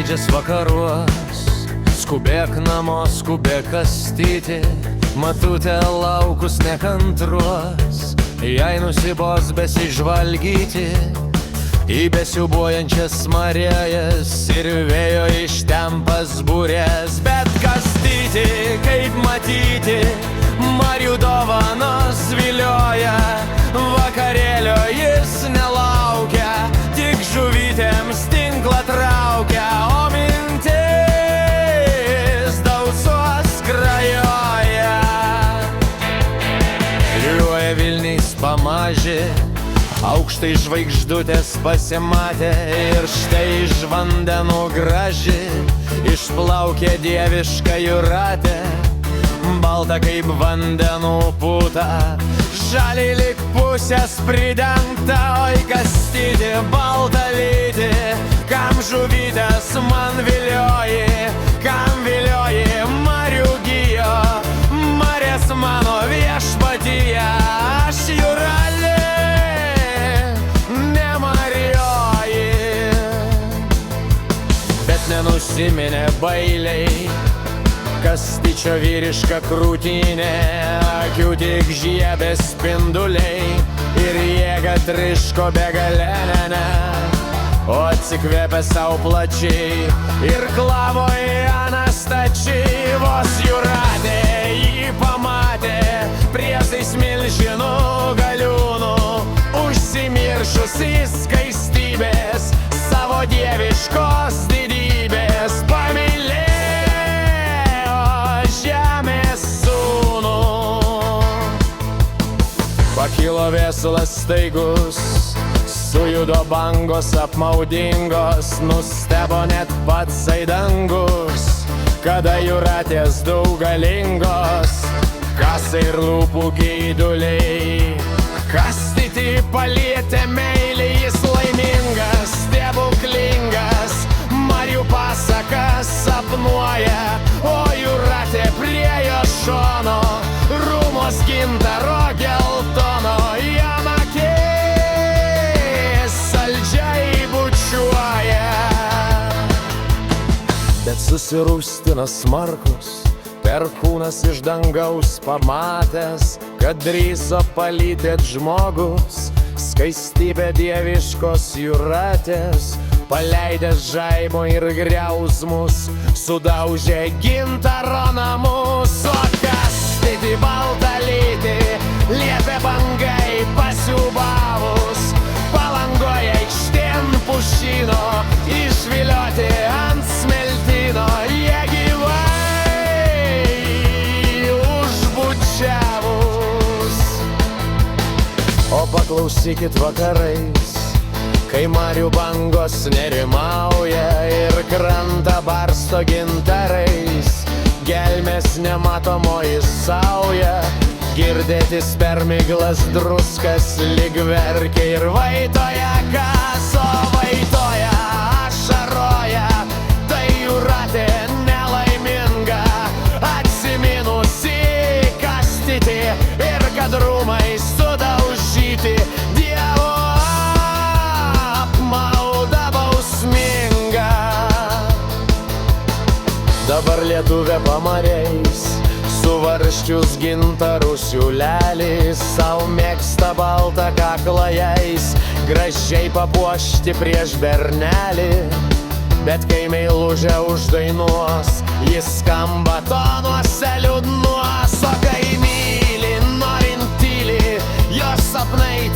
leidžias vakaruos, skubėk namo, skubėk kastyti, matute laukus nekantruos, jei nusibos besižvalgyti į besiubuojančias marėjas ir vėjo ištempas būrės. Bet kastyti, kaip matyti, marių dovanos vilioja, vakarėlio jis nelaukia, tik žuvytėms tinklą traukia, o mintis dausos skrajoja. Liuoja Vilniais pamaži, aukštai žvaigždutės pasimatė ir štai iš vandenų graži išplaukė dieviška jūratė, balta kaip vandenų puta, žaliai lyg pusės pridengta. Oi kastyti, balta lyti, kam žuvytės man vilioji, kam vilioji marių gijo, marės mano viešpatyje, aš jūralė nemarioji. Bet nenusiminė bailiai Kastyčio vyriška krūtinė, akių tik žiebė spinduliai ir jėga triško begalenę, o atsikvėpė savo plačiai ir klavo į Anastačiai. Vos jūratė jį pamatė priešais milžinų galiūnų, užsimiršusi skaistybės savo dieviškos didybės, pamylėjo žemės sūnų. Pakilo vėsulas staigus, sujudo bangos apmaudingos, nustebo net patsai dangus, kada jūratės daug galingos, kasai ir lūpų geiduliai. Kastyti palietė meilį, jis laimingas, stebuklingas, marių pasakas sapnuoja, o jūratė prie jo šono, rūmos gintaro geltono, jam akis saldžiai bučiuoja. Bet susirūstina smarkus, perkūnas iš dangaus pamatęs, kad drįso palytėt žmogus, skaistybė dieviškos jūratės, paleidęs žaimo ir griausmus, sudaužė gintaro namus. O kastyti, baltą lyti, liepė bangai pasiūbavus, Palangoje aikštėn pušyno, išvilioti ant smeltino, jie gyvai užbučiavus. O paklausykit vakarais, kai marių bangos nerimauja ir krantą barsto gintarais, gelmės nematomoji sauja, girdėtis per miglas druskas lyg verkia ir vaitoja, kas o vaitoja, ašaroja, tai jūratė nelaiminga, atsiminusi kastyti ir kad rūmai sudaužyti, Dievo apmauda bausminga. Dabar lietuvė pamariais, suvarščius gintarų siūlelį, sau mėgsta baltą kaklą jais, gražiai papuošti prieš bernelį. Bet kai meilužę uždainuos, jis skamba tonuose liūdnuos, o kai myli, norint tyli, jos sapnai